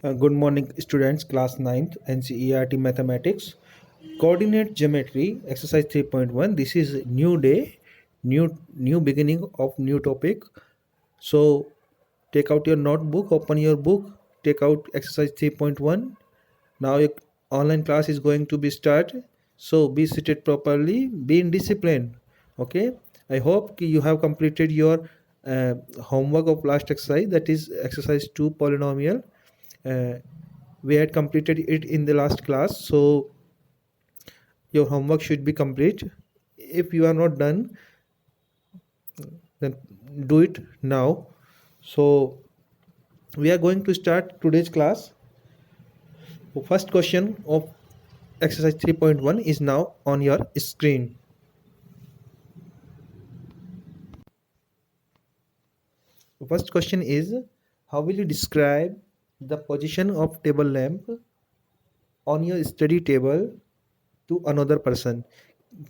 Good morning, students. Class 9th NCERT Mathematics. Coordinate Geometry, Exercise 3.1. This is new day, new beginning of new topic. So take out your notebook, open your book, take out Exercise 3.1. Now your online class is going to be started. So be seated properly, be in discipline. Okay. I hope you have completed your homework of last exercise, that is exercise 2 polynomial. Uh, we had completed it in the last class, so your homework should be complete. If you are not done, then do it now. So we are going to start today's class. The first question of exercise 3.1 is now on your screen. The first question is, how will you describe the position of table lamp on your study table to another person,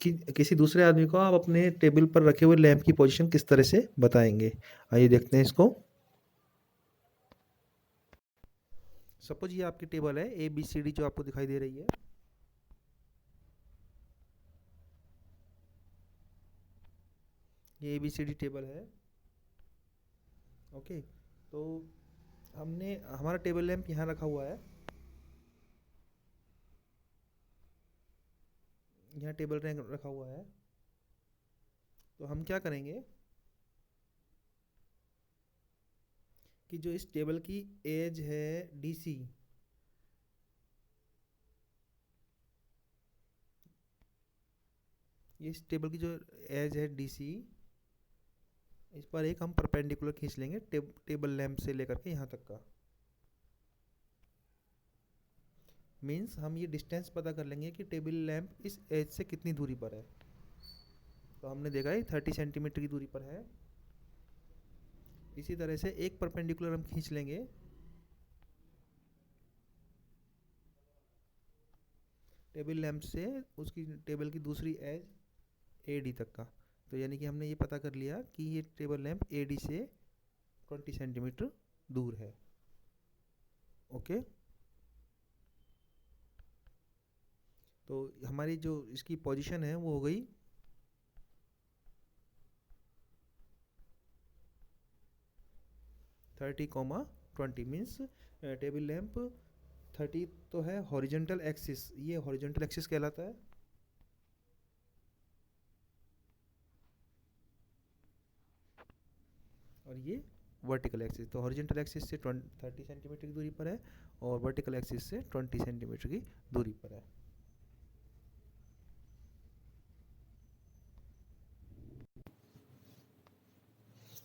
कि किसी दूसरे आदमी को आप अपने table पर रखे हुए लैंप की पोजीशन किस तरह से बताएंगे। आइए देखते हैं इसको। सपोज ये आपकी टेबल है ABCD जो आपको दिखाई दे रही है। ये ABCD टेबल है। ओके, तो हमने हमारा टेबल लैंप यहाँ रखा हुआ है। यहाँ टेबल लैंप रखा हुआ है। तो हम क्या करेंगे कि जो इस टेबल की एज है DC, इस टेबल की जो एज है DC, इस पर एक हम परपेंडिकुलर खींच लेंगे टेबल लैंप से लेकर के यहाँ तक का। मीन्स हम ये डिस्टेंस पता कर लेंगे कि टेबल लैंप इस एज से कितनी दूरी पर है। तो हमने देखा है 30 सेंटीमीटर की दूरी पर है। इसी तरह से एक परपेंडिकुलर हम खींच लेंगे टेबल लैंप से उसकी टेबल की दूसरी एज AD तक का। तो यानी कि हमने ये पता कर लिया कि ये टेबल लैंप AD से 20 सेंटीमीटर दूर है। ओके, तो हमारी जो इसकी पोजीशन है वो हो गई 30,20 मीन्स टेबल लैंप 30 तो है हॉरिजेंटल एक्सिस, ये हॉरिजेंटल एक्सिस कहलाता है। और ये वर्टिकल एक्सिस। तो हॉरिजेंटल एक्सिस से 30 सेंटीमीटर की दूरी पर है और वर्टिकल एक्सिस से 20 सेंटीमीटर की दूरी पर है।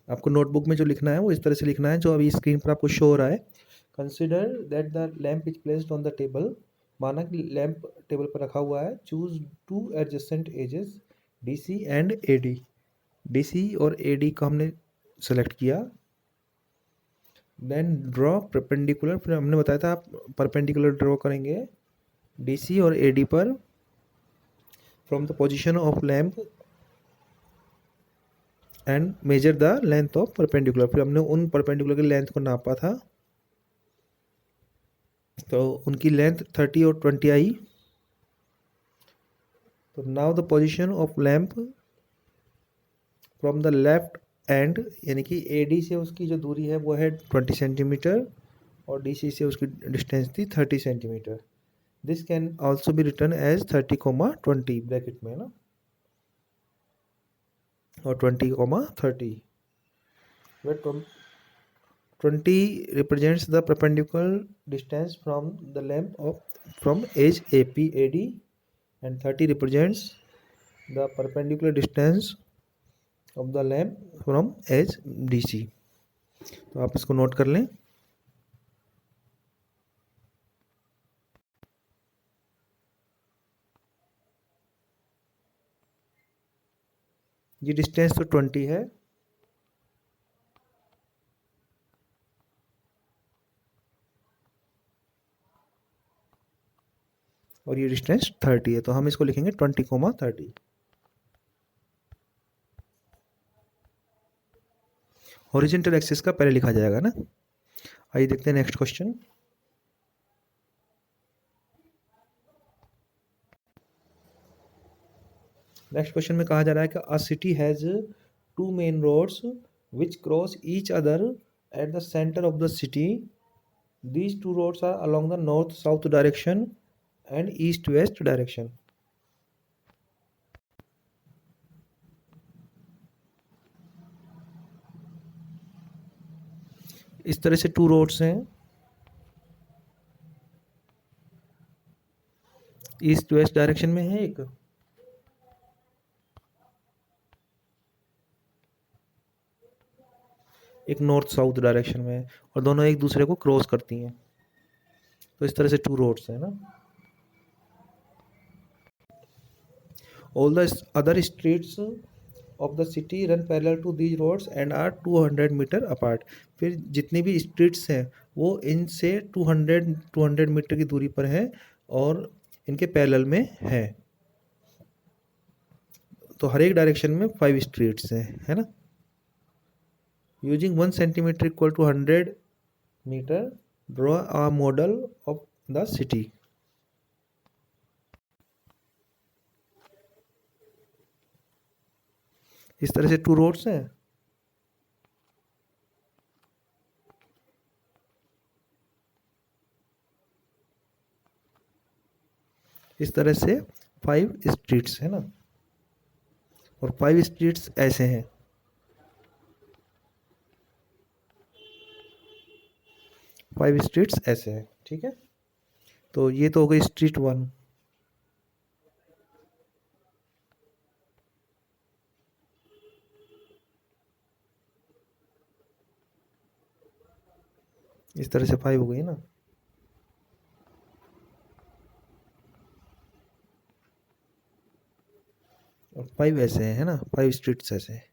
आपको नोटबुक में जो लिखना है वो इस तरह से लिखना है जो अभी स्क्रीन पर आपको शो हो रहा है। Consider that the lamp is placed on the table. माना कि लैंप टेबल पर रखा हुआ है। Choose 2 adjacent edges DC and AD। DC और AD को हमने सेलेक्ट किया। देन ड्रॉ परपेंडिकुलर, फिर हमने बताया था आप परपेंडिकुलर ड्रॉ करेंगे DC और AD पर from the position of lamp and measure the length of perpendicular. फिर हमने उन परपेंडिकुलर की लेंथ को नापा था, तो उनकी लेंथ 30 और 20 आई। तो now the position of lamp from the left and, यानी कि AD से उसकी जो दूरी है वो है 20 सेंटीमीटर और DC से उसकी डिस्टेंस थी 30 centimetre. This can also be written as 30,20 bracket में ना, और 20,30, where 20 represents the perpendicular distance from the lamp from edge AD, and 30 represents the perpendicular distance of the lamp from edge DC। तो आप इसको note कर लें। ये distance तो 20 है और ये डिस्टेंस 30 है, तो हम इसको लिखेंगे 20,30। हॉरिजेंटल एक्सिस का पहले लिखा जाएगा ना। आइए देखते हैं नेक्स्ट क्वेश्चन। नेक्स्ट क्वेश्चन में कहा जा रहा है कि a city has two main roads which cross each other at the centre of the city. These two roads are along the north-south direction and east-west direction. इस तरह से two roads हैं, ईस्ट वेस्ट डायरेक्शन में है एक north south direction में है, और दोनों एक दूसरे को क्रॉस करती हैं. तो इस तरह से टू रोड्स हैं ना. All the other streets of the city run parallel to these roads and are 200 metre apart. फिर जितनी भी स्ट्रीट्स हैं वो इनसे 200 मीटर की दूरी पर हैं और इनके पैरेलल में है. तो हर एक डायरेक्शन में 5 स्ट्रीट्स हैं, है ना. Using 1 centimetre equal to 100 metre draw a model of the city. इस तरह से टू रोड्स हैं. इस तरह से 5 स्ट्रीट्स है ना, और 5 स्ट्रीट्स ऐसे हैं. फाइव स्ट्रीट्स ऐसे हैं, ठीक है. तो ये तो हो गई स्ट्रीट 1. इस तरह से 5 हो गई ना. और 5 ऐसे हैं, है ना, 5 स्ट्रीट्स ऐसे हैं.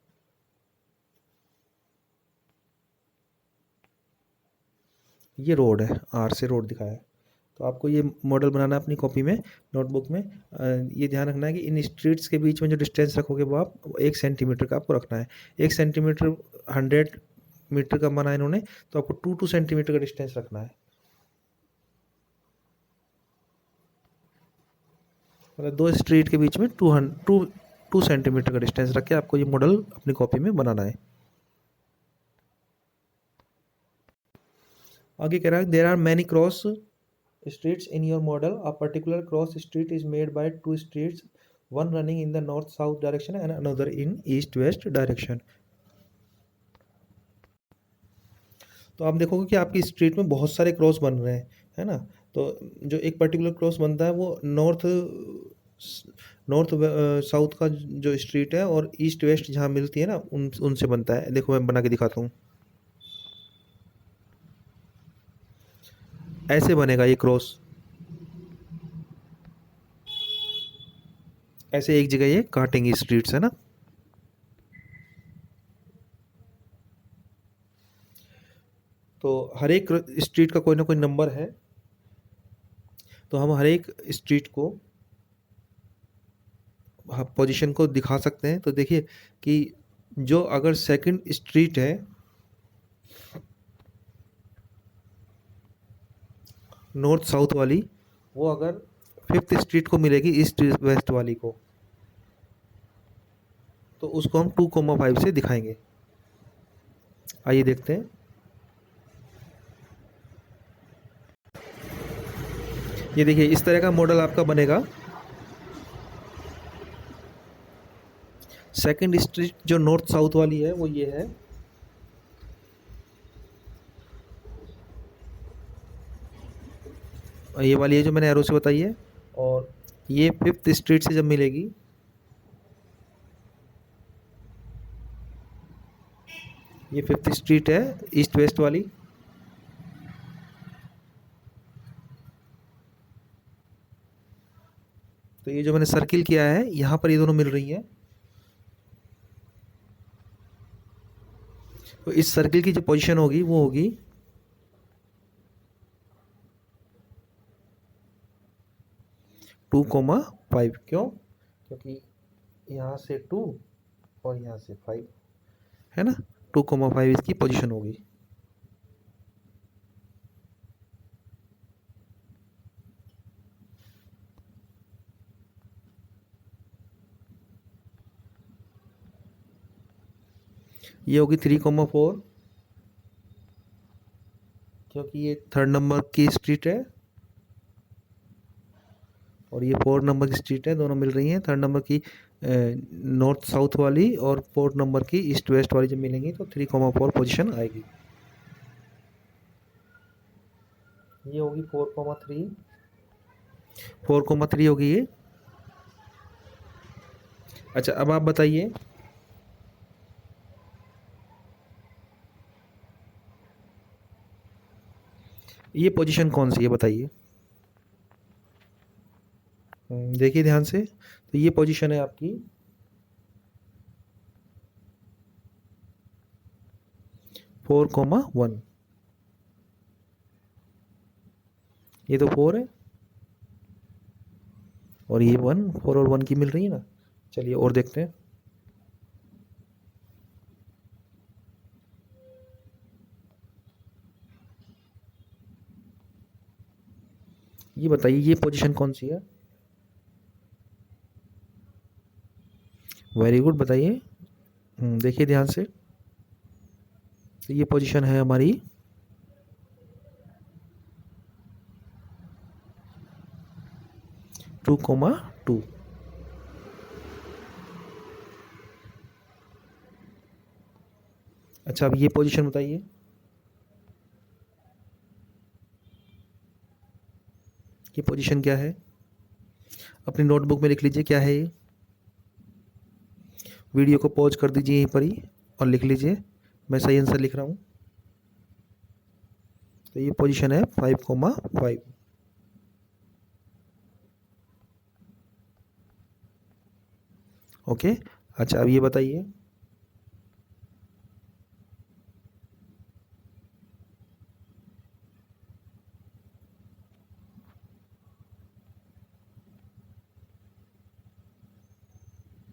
ये रोड है, आर से रोड दिखाया है. तो आपको ये मॉडल बनाना है अपनी कॉपी में, नोटबुक में. ये ध्यान रखना है कि इन स्ट्रीट्स के बीच में जो डिस्टेंस रखोगे वो आप 1 सेंटीमीटर का आपको रखना है. 1 सेंटीमीटर 100 मीटर का माना इन्होंने, तो आपको 2 सेंटीमीटर का डिस्टेंस रखना है. मतलब 2 स्ट्रीट के बीच में 2 सेंटीमीटर का डिस्टेंस रख के आपको ये मॉडल अपनी कॉपी में बनाना है. आगे कह रहा है there are many cross streets in your model. A particular cross street is made by two streets, one running in the north south direction and another in east west direction. तो आप देखोगे कि आपकी स्ट्रीट में बहुत सारे cross बन रहे हैं, है ना. तो जो एक पर्टिकुलर क्रॉस बनता है वो नॉर्थ नॉर्थ साउथ का जो स्ट्रीट है और ईस्ट वेस्ट जहाँ मिलती है ना उनसे बनता है. देखो मैं बना के दिखाता हूँ. ऐसे बनेगा ये क्रॉस, ऐसे एक जगह ये काटेंगी स्ट्रीट्स, है ना. तो हर एक स्ट्रीट का कोई ना कोई नंबर है, तो हम हर एक स्ट्रीट को पोजीशन को दिखा सकते हैं. तो देखिए कि जो अगर सेकंड स्ट्रीट है नॉर्थ साउथ वाली, वो अगर फिफ्थ स्ट्रीट को मिलेगी ईस्ट वेस्ट वाली को, तो उसको हम 2,5 से दिखाएंगे. आइए देखते हैं. ये देखिए इस तरह का मॉडल आपका बनेगा. सेकंड स्ट्रीट जो नॉर्थ साउथ वाली है वो ये है, ये वाली है जो मैंने एरो से बताई है. और ये फिफ्थ स्ट्रीट से जब मिलेगी, ये फिफ्थ स्ट्रीट है ईस्ट वेस्ट वाली. तो ये जो मैंने सर्किल किया है यहाँ पर ये दोनों मिल रही हैं. तो इस सर्किल की जो पोजीशन होगी वो होगी 2,5. क्यों? क्योंकि यहाँ से 2 और यहाँ से 5, है ना. 2,5 इसकी पोजीशन होगी. ये होगी 3,4, क्योंकि ये 3rd नंबर की स्ट्रीट है और ये 4 नंबर की स्ट्रीट है, दोनों मिल रही हैं। 3rd नंबर की नॉर्थ साउथ वाली और 4th नंबर की ईस्ट वेस्ट वाली जब मिलेंगी तो 3,4 पोजीशन आएगी। ये होगी 4,3, 4,3 होगी ये। अच्छा, अब आप बताइए ये पोजीशन कौन सी है, बताइए। देखिए ध्यान से, तो ये पोजीशन है आपकी 4,1। ये तो 4 है और ये 1, 4 और 1 की मिल रही है ना। चलिए और देखते हैं। ये बताइए ये पोजीशन कौन सी है। वेरी गुड, बताइए। देखिए ध्यान से, तो ये पोजीशन है हमारी 2,2। अच्छा, अब ये पोजीशन बताइए। ये पोजीशन क्या है, अपनी नोटबुक में लिख लीजिए क्या है ये। वीडियो को पॉज कर दीजिए यहीं पर ही और लिख लीजिए, मैं सही आंसर लिख रहा हूँ। तो ये पोजीशन है 5,5। ओके। अच्छा, अब ये बताइए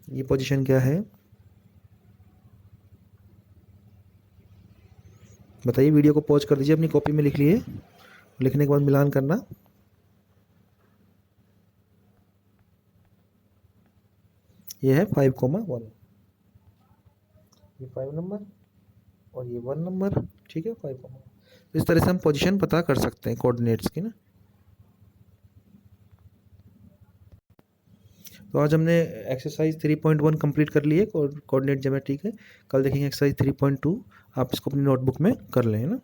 ये पोजीशन क्या है, बताइए। वीडियो को पॉज कर दीजिए, अपनी कॉपी में लिख लिए, लिखने के बाद मिलान करना। ये है 5,1, ये 5 नंबर और ये 1 नंबर। ठीक है, 5,1। इस तरह से हम पोजीशन पता कर सकते हैं कोऑर्डिनेट्स की ना। तो आज हमने एक्सरसाइज 3.1 कंप्लीट कर ली है कोऑर्डिनेट ज्योमेट्री के। कल देखेंगे एक्सरसाइज 3.2। आप इसको अपनी नोटबुक में कर लें, है ना।